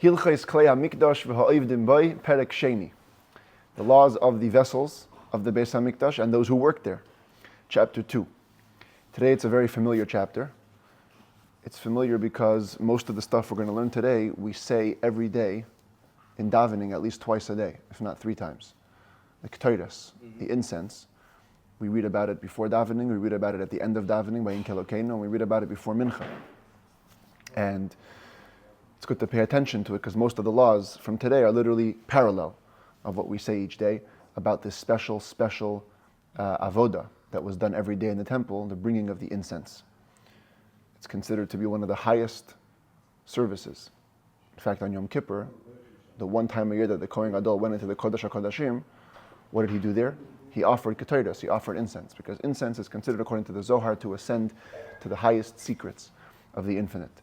Hilchos Klei Hamikdash v'ha'ovdim boi perek sheni. The laws of the vessels of the Beis Hamikdash and those who work there. Chapter 2. Today it's a very familiar chapter. It's familiar because most of the stuff we're going to learn today, we say every day in davening at least twice a day, if not 3 times. The ketores, the incense. We read about it before davening, we read about it at the end of davening by Inkelokeinu, and we read about it before mincha. And it's good to pay attention to it because most of the laws from today are literally parallel of what we say each day about this special avoda that was done every day in the temple, the bringing of the incense. It's considered to be one of the highest services. In fact, on Yom Kippur, the one time a year that the Kohen Gadol went into the Kodesh HaKodashim, what did he do there? He offered ketores, he offered incense, because incense is considered, according to the Zohar, to ascend to the highest secrets of the infinite.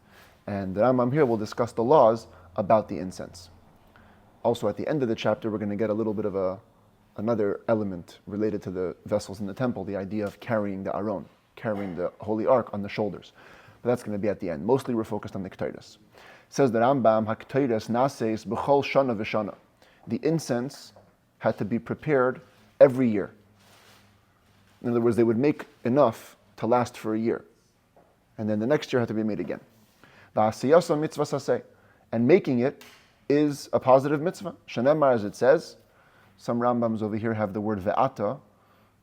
And the Rambam here will discuss the laws about the incense. Also, at the end of the chapter, we're going to get a little bit of another element related to the vessels in the temple, the idea of carrying the Aron, carrying the Holy Ark on the shoulders. But that's going to be at the end. Mostly we're focused on the ketores. Says the Rambam, HaKetores naseis b'chol shana v'shana. The incense had to be prepared every year. In other words, they would make enough to last for a year. And then the next year had to be made again. V'asiyasa mitzvah saseh. And making it is a positive mitzvah. Shenemar, as it says. Some Rambams over here have the word ve'ata,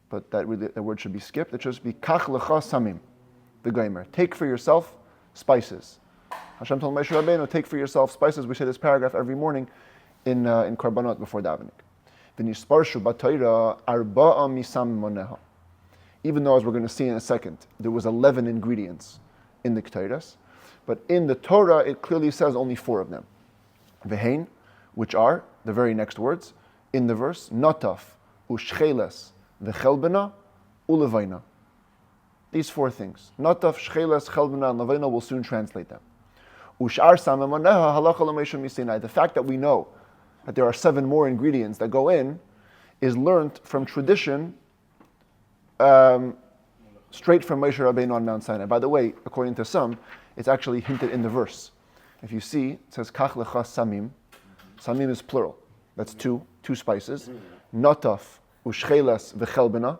but that word should be skipped. It should be kach lecha samim, the gomer. Take for yourself spices. Hashem told Moshe Rabbeinu, take for yourself spices. We say this paragraph every morning in Korbanot before davening. V'nisparshu b'Torah arba'a misam moneha. Even though, as we're going to see in a second, there was 11 ingredients in the ketores, but in the Torah it clearly says only 4 of them. Vehein, which are the very next words in the verse, notaf, u'shcheles, v'chelbena, u'levaina. These 4 things. Notaf, shcheles, chelbena, and levaina, will soon translate them. U'shar samem moneha halacha l'meisha misinai. The fact that we know that there are 7 more ingredients that go in is learned from tradition, straight from Moshe Rabbeinu on Mount Sinai. By the way, according to some, it's actually hinted in the verse. If you see, it says kach lecha samim. Samim is plural. That's 2 spices. Notaf, u'shcheles, v'chelbena.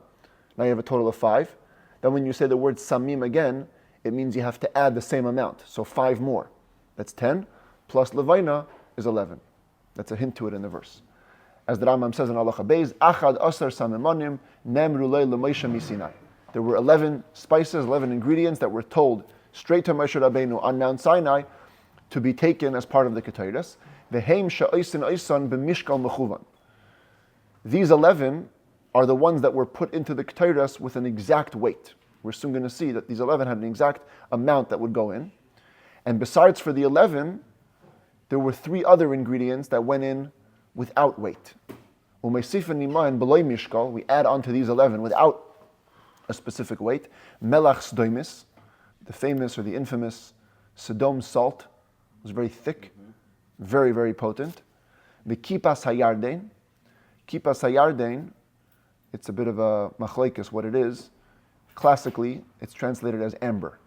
Now you have a total of 5. Then when you say the word samim again, it means you have to add the same amount. So 5 more. That's 10. Plus levaina is 11. That's a hint to it in the verse. As the Rambam says in Halacha Beis, achad asar samimonim nemru lei l'Moshe misinai. There were 11 spices, 11 ingredients that were told straight to Moshe Rabbeinu on Mount Sinai to be taken as part of the ketores. Veheim sha'osin oisan b'mishkal mechuvan. These 11 are the ones that were put into the ketores with an exact weight. We're soon going to see that these 11 had an exact amount that would go in. And besides for the 11, there were 3 other ingredients that went in without weight. Umeisifa nima and beloy mishkal, we add on to these 11 without a specific weight. Melach sdoimis, the famous or the infamous Sodom salt, was very thick, very, very potent. The kipas hayarden. Kipas hayarden, it's a bit of a machlekes what it is. Classically, it's translated as amber.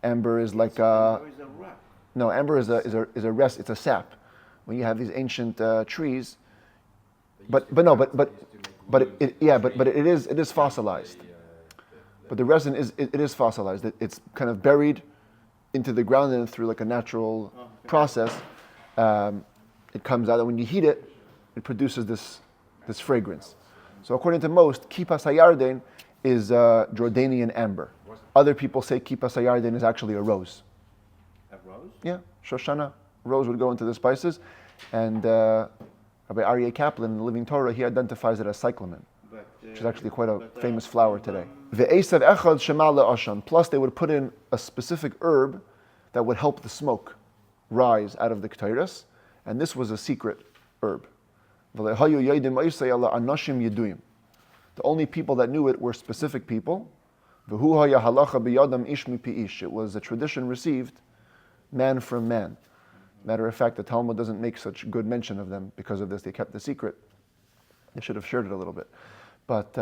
Amber is like no, amber is a rest. It's a sap. When you have these ancient trees, but it is fossilized. But the resin is fossilized. It's kind of buried into the ground, and through like a natural process, it comes out. And when you heat it, it produces this fragrance. So according to most, kipas hayarden is Jordanian amber. Other people say kipas hayarden is actually a rose. A rose? Yeah, Shoshana rose would go into the spices, and Rabbi Aryeh Kaplan in the Living Torah, he identifies it as cyclamen, which is actually quite a famous flower today. Ve'esav echad shema le'ashan. Plus, they would put in a specific herb that would help the smoke rise out of the ketores, and this was a secret herb. The only people that knew it were specific people. It was a tradition received man from man. Matter of fact, the Talmud doesn't make such good mention of them because of this. They kept the secret. They should have shared it a little bit. But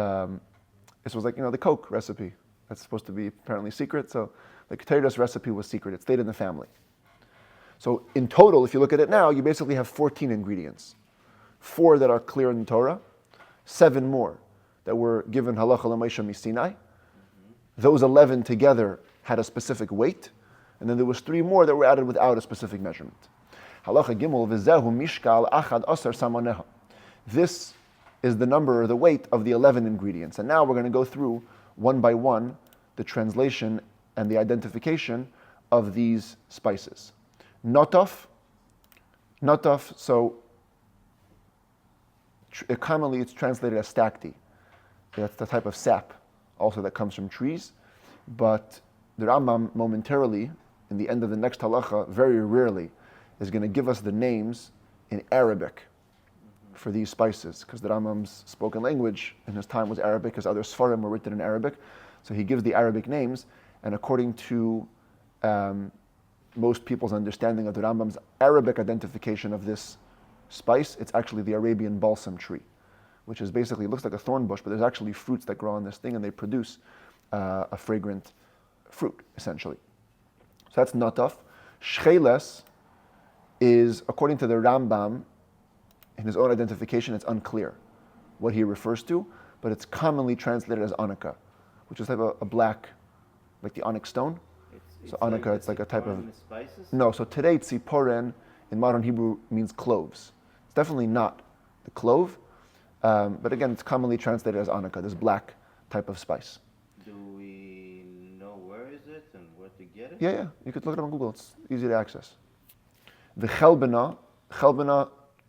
this was like, the Coke recipe. That's supposed to be apparently secret. So the ketores recipe was secret. It stayed in the family. So in total, if you look at it now, you basically have 14 ingredients. 4 that are clear in the Torah, 7 more that were given halacha l'Moshe Sinai. Those 11 together had a specific weight, and then there was 3 more that were added without a specific measurement. Halacha Gimel v'zehu mishkal achad asar samaneha. This is the number or the weight of the 11 ingredients. And now we're going to go through one by one the translation and the identification of these spices. Notaf, so commonly it's translated as stakti. That's the type of sap also that comes from trees. But the Rambam momentarily, in the end of the next halacha, very rarely, is going to give us the names in Arabic for these spices, because the Rambam's spoken language in his time was Arabic, because other Sfarim were written in Arabic. So he gives the Arabic names, and according to most people's understanding of the Rambam's Arabic identification of this spice, it's actually the Arabian balsam tree, which is basically, looks like a thorn bush, but there's actually fruits that grow on this thing, and they produce a fragrant fruit, essentially. So that's nataf. Shcheles is, according to the Rambam, in his own identification, it's unclear what he refers to, but it's commonly translated as onycha, which is like a black, like the onyx stone. So onycha, like it's like a type of spices? No, so today tziporen in modern Hebrew means cloves. It's definitely not the clove, but again, it's commonly translated as onycha, this black type of spice. Do we know where is it and where to get it? Yeah, you could look it up on Google. It's easy to access. The chelbana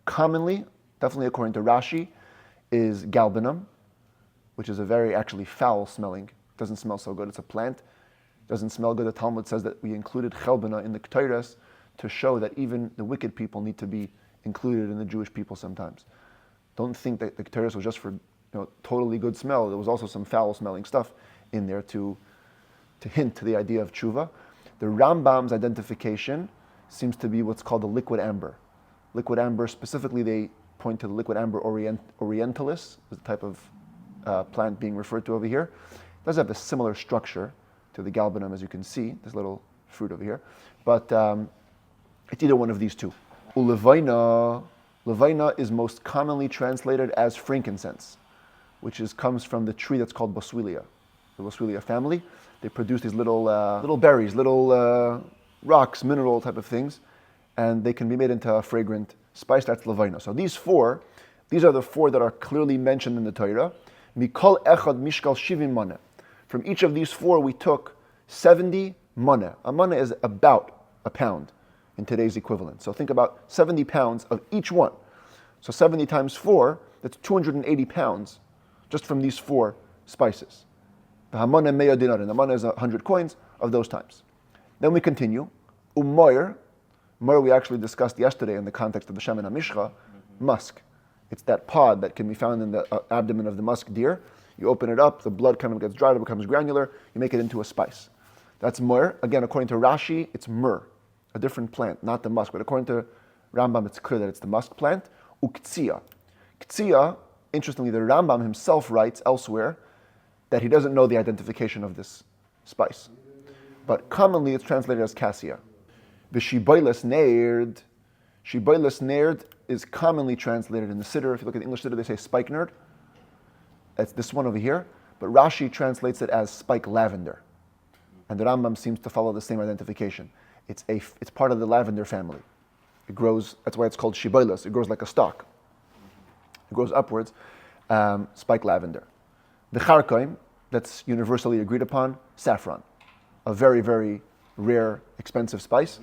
commonly, definitely according to Rashi, is galbanum, which is a very actually foul smelling. Doesn't smell so good. It's a plant. Doesn't smell good. The Talmud says that we included chelbana in the Ketores to show that even the wicked people need to be included in the Jewish people sometimes. Don't think that the Ketores was just for totally good smell. There was also some foul smelling stuff in there to hint to the idea of tshuva. The Rambam's identification seems to be what's called the liquid amber. Liquid amber, specifically they point to the liquid amber orientalis, the type of plant being referred to over here. It does have a similar structure to the galbanum, as you can see, this little fruit over here. But it's either one of these two. Levaina is most commonly translated as frankincense, which comes from the tree that's called boswellia, the boswellia family. They produce these little berries, little rocks, mineral type of things, and they can be made into a fragrant spice. That's levaina. So these are the 4 that are clearly mentioned in the Torah. Mikol echad mishkal shivim maneh. From each of these 4, we took 70 maneh. A maneh is about a pound in today's equivalent. So think about 70 pounds of each one. So 70 times 4, that's 280 pounds just from these 4 spices. The hamaneh meya dinarin. The maneh is 100 coins of those times. Then we continue. Moir we actually discussed yesterday in the context of the Shemen HaMishcha, musk. It's that pod that can be found in the abdomen of the musk deer. You open it up, the blood kind of gets dried, it becomes granular, you make it into a spice. That's myrrh. Again, according to Rashi, it's myrrh, a different plant, not the musk. But according to Rambam, it's clear that it's the musk plant. Uktzia. Ktzia, interestingly, the Rambam himself writes elsewhere that he doesn't know the identification of this spice. But commonly it's translated as cassia. The shiboiles nerd is commonly translated in the Siddur. If you look at the English Siddur, they say spikenard. That's this one over here. But Rashi translates it as spike lavender. And the Rambam seems to follow the same identification. It's part of the lavender family. It grows, that's why it's called shiboiles. It grows like a stalk. It grows upwards, spike lavender. The charkoim, that's universally agreed upon, saffron. A very, very rare, expensive spice.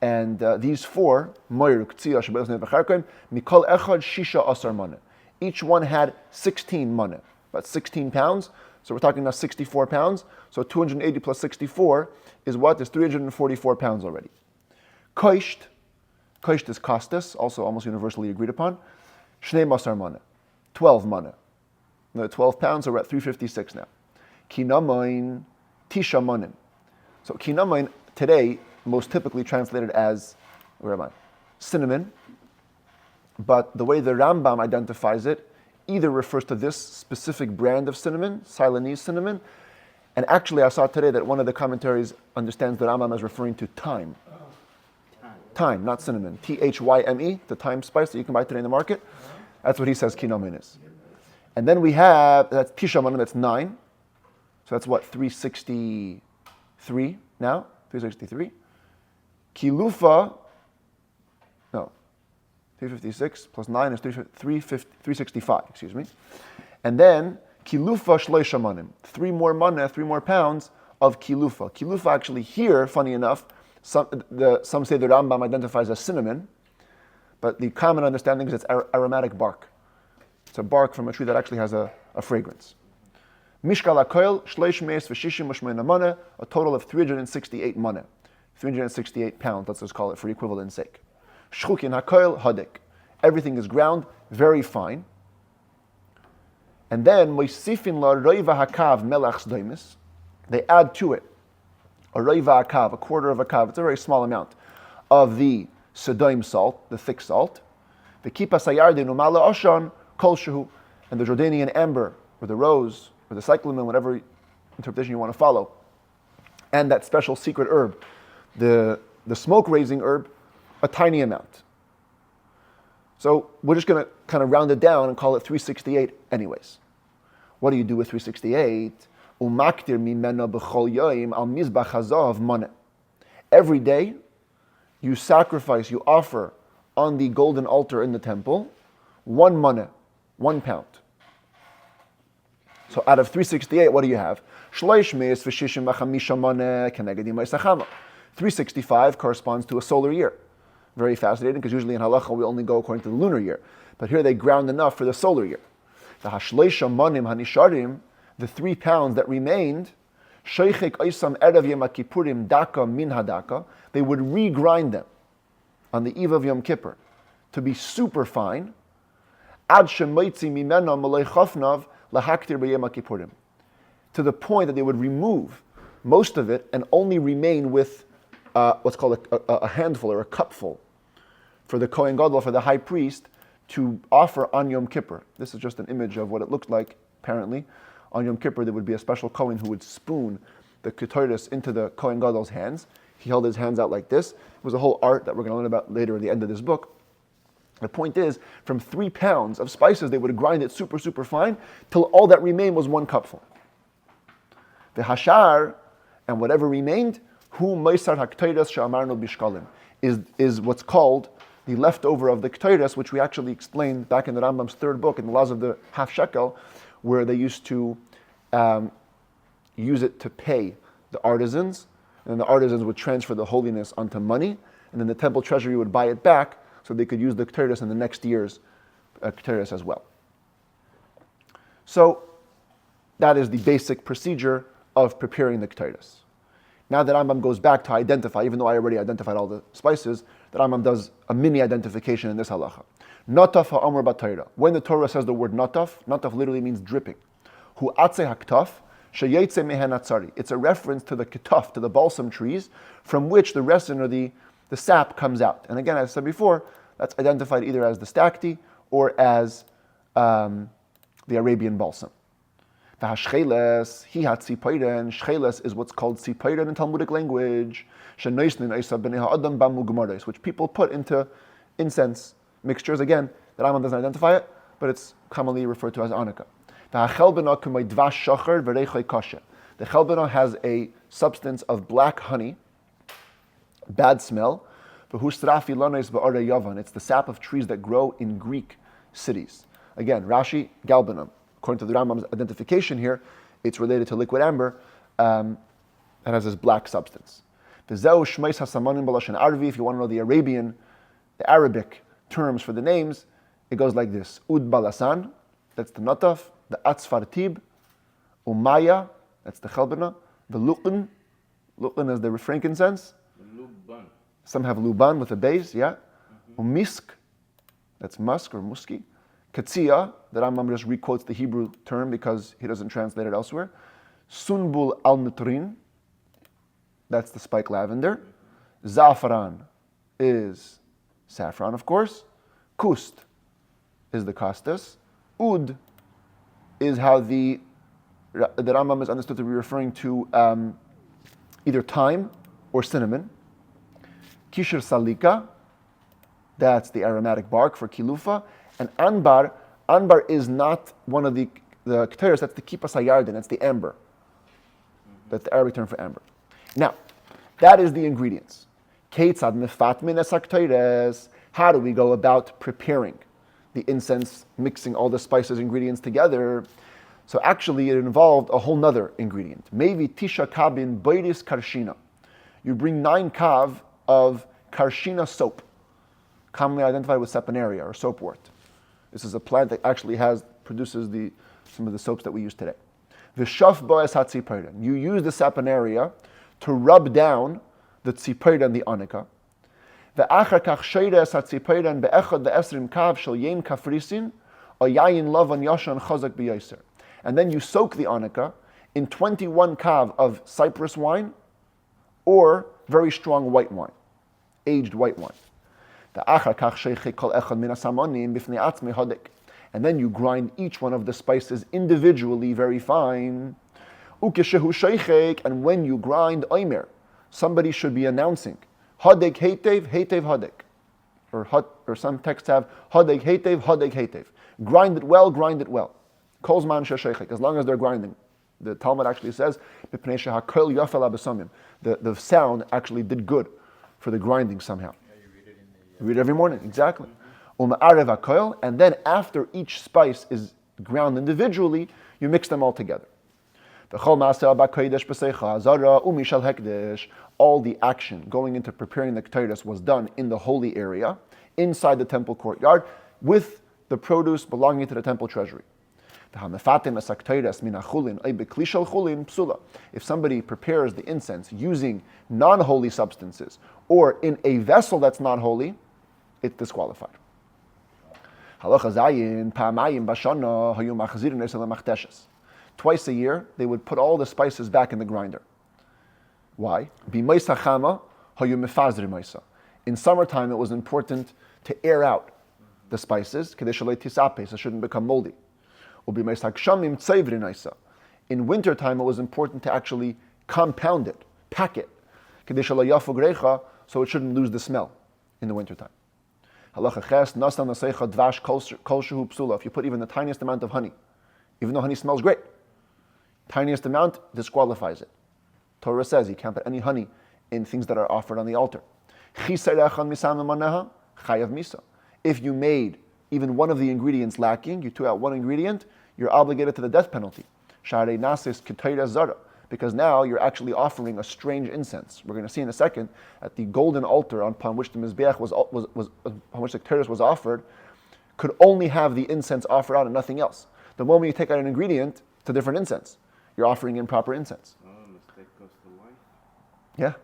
And these 4, moir, ktzia, shiboiles, nerd, v'charkoim, mikol echad shisha asar maneh. Each one had 16 maneh, about 16 pounds. So we're talking now 64 pounds. So 280 plus 64 is what? Is 344 pounds already. Koisht is kostas, also almost universally agreed upon. Shnei masar maneh, 12 maneh. Another 12 pounds, so we're at 356 now. Kinamain, tisha manim. So kinamain today, most typically translated as, where am I? Cinnamon. But the way the Rambam identifies it, either refers to this specific brand of cinnamon, Ceylonese cinnamon, and actually I saw today that one of the commentaries understands the Rambam as referring to thyme. Thyme, not cinnamon. Thyme, the thyme spice that you can buy today in the market. That's what he says kinomin is. And then we have, that's tisha manim, that's 9. So that's what, 363 now? 363. Kilufa, no, 356 plus 9 is 365, excuse me. And then kilufa shleisha manim, 3 more maneh, 3 more pounds of kilufa. Kilufa actually here, funny enough, some say the Rambam identifies as cinnamon, but the common understanding is it's aromatic bark. It's a bark from a tree that actually has a fragrance. Mishkal HaKoil, Shleish Meis V'Shishim U'Shmeina Maneh, a total of 368 maneh. 368 pounds, let's just call it for equivalence sake. Shchukin HaKoil, Hadik. Everything is ground, very fine. And then, Moisifin La Roiva HaKav Melach Sdoimis. They add to it a Roiva HaKav, a quarter of a kav, it's a very small amount, of the Sedoim salt, the thick salt. The Kipas HaYardin Umala Oshan, Kol Shehu, and the Jordanian amber, or the rose, or the cyclamen, whatever interpretation you want to follow, and that special secret herb, the smoke-raising herb, a tiny amount. So we're just going to kind of round it down and call it 368 anyways. What do you do with 368? Umaktir mimena b'chol yoyim al mizbach hazav maneh. Every day, you sacrifice, you offer on the golden altar in the temple 1 maneh, 1 pound. So out of 368, what do you have? 365 corresponds to a solar year. Very fascinating, because usually in halacha we only go according to the lunar year. But here they ground enough for the solar year. The 3 pounds that remained, they would regrind them on the eve of Yom Kippur to be super fine, to the point that they would remove most of it and only remain with what's called a handful or a cupful for the Kohen Gadol, for the high priest, to offer on Yom Kippur. This is just an image of what it looked like, apparently. On Yom Kippur, there would be a special Kohen who would spoon the Ketores into the Kohen Gadol's hands. He held his hands out like this. It was a whole art that we're going to learn about later at the end of this book. The point is, from 3 pounds of spices, they would grind it super, super fine, till all that remained was 1 cupful. The hashar, and whatever remained, hu meisar haktoides she'amarnu bishkalim, is what's called the leftover of the ketores, which we actually explained back in the Rambam's 3rd book, in the laws of the half shekel, where they used to use it to pay the artisans, and the artisans would transfer the holiness onto money, and then the temple treasury would buy it back, so they could use the ketores in the next year's ketores as well. So that is the basic procedure of preparing the ketores. Now that Rambam goes back to identify, even though I already identified all the spices, the Rambam does a mini identification in this halacha. Nataf ha'amr b'Torah. When the Torah says the word nataf, nataf literally means dripping. Hu atze haktaf sheyetze mehen atzari. It's a reference to the ketaf, to the balsam trees, from which the resin or the sap comes out. And again, as I said before, that's identified either as the stacti or as the Arabian balsam. Shcheles is what's called tzipayren in Talmudic language, which people put into incense mixtures. Again, the Rambam doesn't identify it, but it's commonly referred to as anika. The chelbena has a substance of black honey, bad smell. It's the sap of trees that grow in Greek cities. Again, Rashi, galbanum. According to the Rambam's identification here, it's related to liquid amber and has this black substance. If you want to know the Arabic terms for the names, it goes like this. Ud balasan, that's the nataf. The atzfartib, umaya, that's the chelbena. The luqn is the frankincense. Luban. Some have luban with a base, yeah. Umisk, that's musk or muski. Katzia, the Rambam just requotes the Hebrew term because he doesn't translate it elsewhere. Sunbul al-nutrin, that's the spike lavender. Za'afran is saffron, of course. Kust is the costus. Ud is how the Rambam is understood to be referring to either thyme or cinnamon. Kishir salika, that's the aromatic bark for kilufa. And anbar is not one of the ketores, that's the kipas hayardin, that's the amber. That's the Arabic term for amber. Now, that is the ingredients. Keitzad mefatmin es hakteres. How do we go about preparing the incense, mixing all the spices, ingredients together? So actually it involved a whole nother ingredient. Maybe tisha kabin boiris karshina. You bring 9 kav of karshina soap, commonly identified with saponaria or soapwort. This is a plant that actually produces some of the soaps that we use today. V'shaf bo'es hatzipayran. You use the saponaria to rub down the tzipayran, the anika. Ve'achar kach sheides hatzipayran be'echad ve'esrim kav shel yein kafrisin o yayin lavan yashan chazak b'yoser. And then you soak the anika in 21 kav of cypress wine or very strong white wine, aged white wine. And then you grind each one of the spices individually very fine. And when you grind oimer, somebody should be announcing hadeg heitev, heitev hadeg. Or some texts have hadeg heitev, hadeg heitev. Grind it well, grind it well. Kolzman shesheichek, as long as they're grinding. The Talmud actually says, the sound actually did good for the grinding somehow. You read it every morning, exactly. And then after each spice is ground individually, you mix them all together. All the action going into preparing the ketores was done in the holy area, inside the temple courtyard, with the produce belonging to the temple treasury. If somebody prepares the incense using non-holy substances or in a vessel that's not holy, it's disqualified. Twice a year, they would put all the spices back in the grinder. Why? In summertime, it was important to air out the spices, so it shouldn't become moldy. In wintertime, it was important to actually compound it, pack it, so it shouldn't lose the smell in the wintertime. If you put even the tiniest amount of honey, even though honey smells great, tiniest amount disqualifies it. Torah says you can't put any honey in things that are offered on the altar. If you made even one of the ingredients lacking, you took out one ingredient, you're obligated to the death penalty. Because now you're actually offering a strange incense. We're going to see in a second that the golden altar upon which the Mizbeach upon which the ketores was offered could only have the incense offered out and nothing else. The moment you take out an ingredient, it's a different incense. You're offering improper incense. Mistake goes to life. Yeah.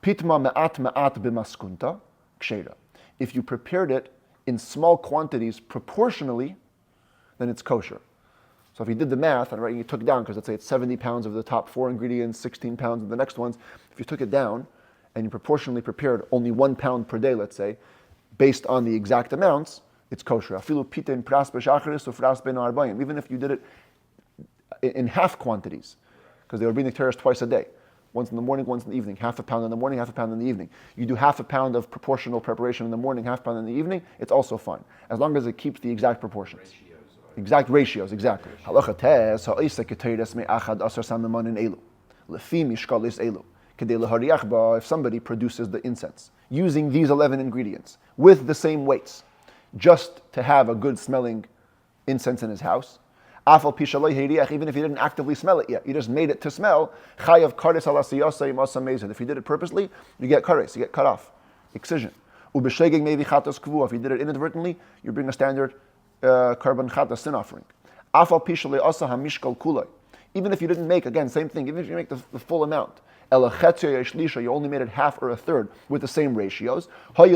Pitma ma'at b'maskunta ksheira. If you prepared it in small quantities proportionally, then it's kosher. So if you did the math, and you took down, because let's say it's 70 pounds of the top 4 ingredients, 16 pounds of the next ones, if you took it down and you proportionally prepared only 1 pound per day, let's say, based on the exact amounts, it's kosher. Even if you did it in half quantities, because they would bring the ketores twice a day. Once in the morning, once in the evening, half a pound in the morning, half a pound in the evening. You do half a pound of proportional preparation in the morning, half a pound in the evening, it's also fine, as long as it keeps the exact proportions. Exact ratios, exactly. If somebody produces the incense using these 11 ingredients with the same weights, just to have a good smelling incense in his house, even if he didn't actively smell it yet, you just made it to smell, if you did it purposely, you get kares, you get cut off, excision. If you did it inadvertently, you bring a standard carbon chata sin offering. Even if you didn't make, again, same thing, even if you make the full amount, you only made it half or a third with the same ratios. Since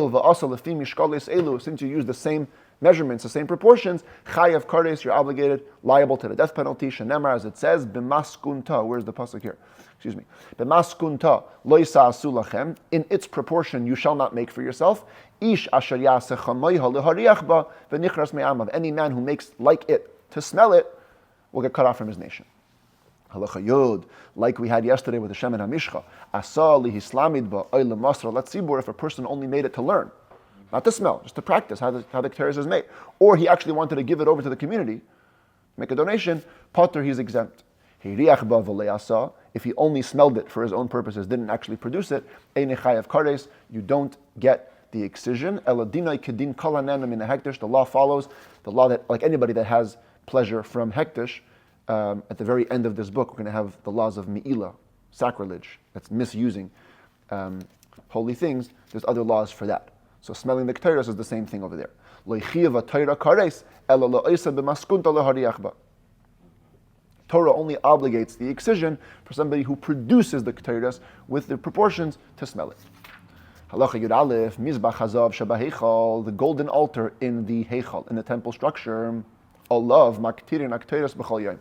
you use the same measurements, the same proportions, chayav kares, you're obligated, liable to the death penalty. Shenemar, as it says, b'maskunta. Where's the pasuk here? Excuse me. B'maskunta lo yisa'asu lachem. In its proportion, you shall not make for yourself. Ish asher yaseh chamayha lehariach ba v'nichras me'amav. Any man who makes like it to smell it will get cut off from his nation. Halacha Yod, like we had yesterday with the Shem and Hamishcha, Asa lihislamid ba oila masra letzibur, if a person only made it to learn, not to smell, just to practice how the ketores is made, or he actually wanted to give it over to the community, make a donation, potter, he's exempt. Hiriach ba v'le asa, if he only smelled it for his own purposes, didn't actually produce it, ein chayav kares, you don't get the excision. Eladinai kedin kol hanenam in a hektish. The law follows the law that, like anybody that has pleasure from hektish. At the very end of this book, we're going to have the laws of mi'ila, sacrilege. That's misusing holy things. There's other laws for that. So smelling the ketores is the same thing over there. Torah only obligates the excision for somebody who produces the ketores with the proportions to smell it. Halacha Yud Aleph, Mizbach Hazav Sheba, the golden altar in the Heichal, in the temple structure, Olav Maktirin Akteros B'chol Yom.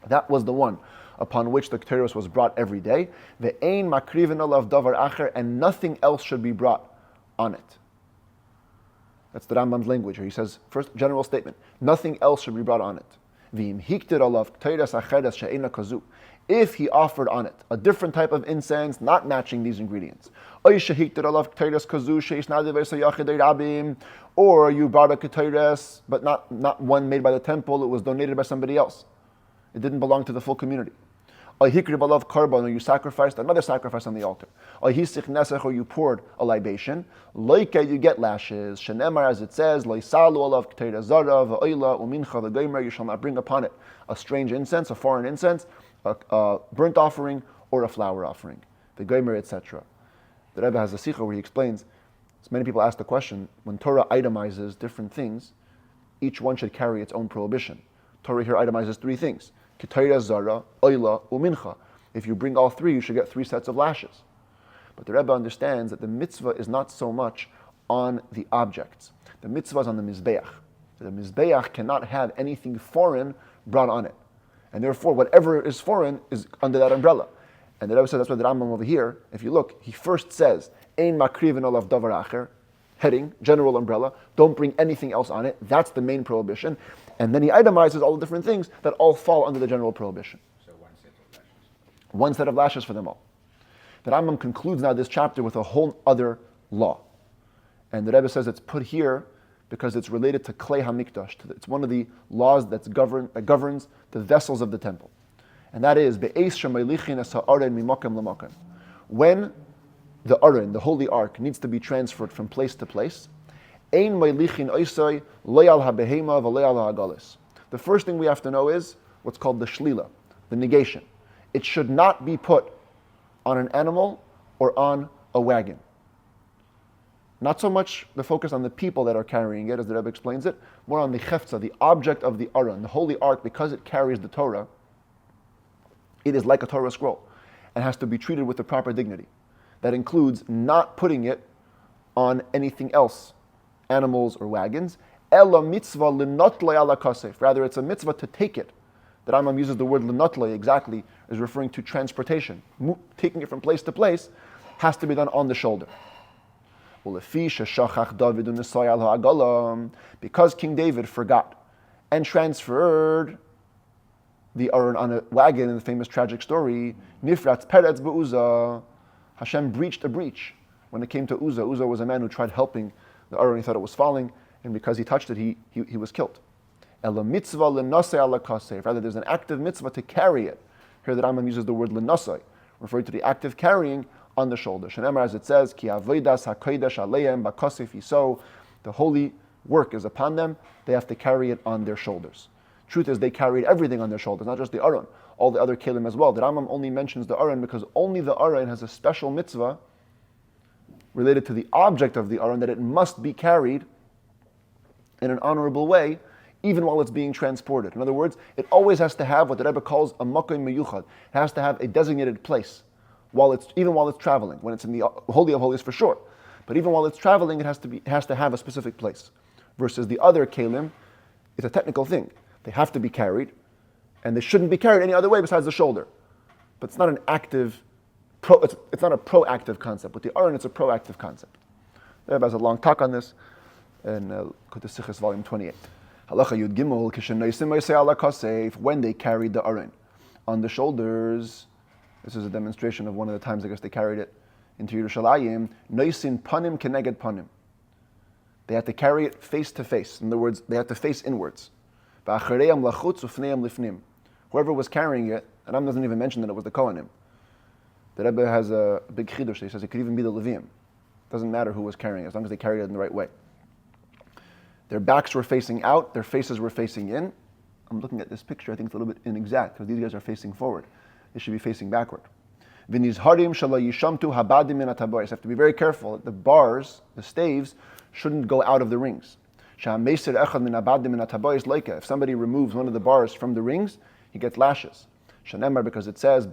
That was the one upon which the ketores was brought every day. Ve'ein makrivin olav davar acher, and nothing else should be brought on it. That's the Rambam's language here. He says, first general statement, nothing else should be brought on it. V'im hiktir olav ketores acheres she'ena kazu. If he offered on it a different type of incense, not matching these ingredients, or you brought a ketores, but not one made by the temple, it was donated by somebody else. It didn't belong to the full community. Or you sacrificed another sacrifice on the altar. Or you poured a libation. You get lashes. As it says, you shall not bring upon it a strange incense, a foreign incense, a burnt offering, or a flower offering. The gomer, etc. The Rebbe has a sikha where he explains, so many people ask the question, when Torah itemizes different things, each one should carry its own prohibition. Torah here itemizes three things. Ketores zara, oila, umincha. If you bring all three, you should get 3 sets of lashes. But the Rebbe understands that the mitzvah is not so much on the objects. The mitzvah is on the mizbeach. The mizbeach cannot have anything foreign brought on it. And therefore, whatever is foreign is under that umbrella. And the Rebbe says, that's why the Rambam over here, if you look, he first says, ein makrivin olav davar acher, heading, general umbrella, don't bring anything else on it. That's the main prohibition. And then he itemizes all the different things that all fall under the general prohibition. So 1 set of lashes. 1 set of lashes for them all. The Rambam concludes now this chapter with a whole other law. And the Rebbe says it's put here because it's related to Klei Hamikdash. It's one of the laws that governs the vessels of the temple. And that is, when the Aron, the Holy Ark, needs to be transferred from place to place, the first thing we have to know is what's called the shlila, the negation. It should not be put on an animal or on a wagon. Not so much the focus on the people that are carrying it, as the Rebbe explains it, more on the cheftza, the object of the Aron, the Holy Ark, because it carries the Torah. It is like a Torah scroll and has to be treated with the proper dignity. That includes not putting it on anything else, animals or wagons. Ela mitzvah linotle ala kasef. Rather, it's a mitzvah to take it. The Rambam uses the word linotle exactly as referring to transportation. Taking it from place to place has to be done on the shoulder. Because King David forgot and transferred the Aron on a wagon in the famous tragic story, Nifratz Peretz be'Uzzah, Hashem breached a breach. When it came to Uzzah, Uzzah was a man who tried helping the Aron, he thought it was falling, and because he touched it, he was killed. Ela mitzvah l'nasei ala kasef. Rather, there's an active mitzvah to carry it. Here the Rambam uses the word l'nasei, referring to the active carrying on the shoulder. Shenemar, as it says, ki avodas hakodesh aleim bakasef yiso. The holy work is upon them. They have to carry it on their shoulders. Truth is, they carried everything on their shoulders, not just the Aron, all the other kelim as well. The Rambam only mentions the Aron because only the Aron has a special mitzvah related to the object of the Aron, that it must be carried in an honorable way, even while it's being transported. In other words, it always has to have what the Rebbe calls a makom meyuchad. It has to have a designated place, even while it's traveling. When it's in the Holy of Holies, for sure, but even while it's traveling, it has to have a specific place. Versus the other kelim, it's a technical thing. They have to be carried, and they shouldn't be carried any other way besides the shoulder. But it's not an active, it's not a proactive concept. With the Aron, it's a proactive concept. The Rebbe has a long talk on this in Kutei Sichos, volume 28. Halacha Yud Gimel, when they carried the Aron. on the shoulders. This is a demonstration of one of the times I guess they carried it into Yerushalayim. Noisin panim keneged panim. They had to carry it face to face. In other words, they had to face inwards. Whoever was carrying it, and Rambam doesn't even mention that it was the Kohanim. The Rebbe has a big chidush. He says it could even be the Leviim. Doesn't matter who was carrying it, as long as they carried it in the right way. Their backs were facing out, their faces were facing in. I'm looking at this picture, I think it's a little bit inexact, because these guys are facing forward. They should be facing backward. You have to be very careful that the bars, the staves, shouldn't go out of the rings. If somebody removes one of the bars from the rings, he gets lashes. Because it says, in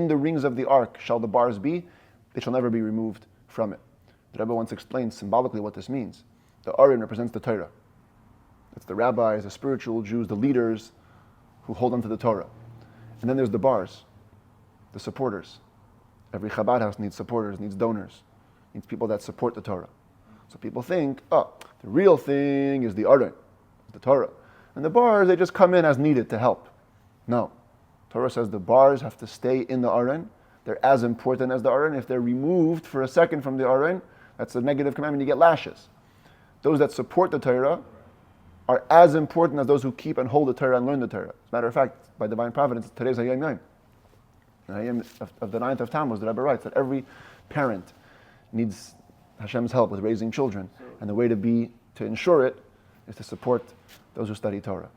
the rings of the ark shall the bars be, they shall never be removed from it. The Rabbi once explained symbolically what this means. The Aron represents the Torah. It's the rabbis, the spiritual Jews, the leaders who hold onto the Torah. And then there's the bars, the supporters. Every Chabad house needs supporters, needs donors, needs people that support the Torah. So people think, the real thing is the Aron, the Torah. And the bars, they just come in as needed to help. No. Torah says the bars have to stay in the Aron. They're as important as the Aron. If they're removed for a second from the Aron, that's a negative commandment, you get lashes. Those that support the Torah are as important as those who keep and hold the Torah and learn the Torah. As a matter of fact, by divine providence, today's Hayom Yom. The Hayom of the 9th of Tammuz, the Rabbi writes that every parent needs Hashem's help with raising children. And the way to ensure it is to support those who study Torah.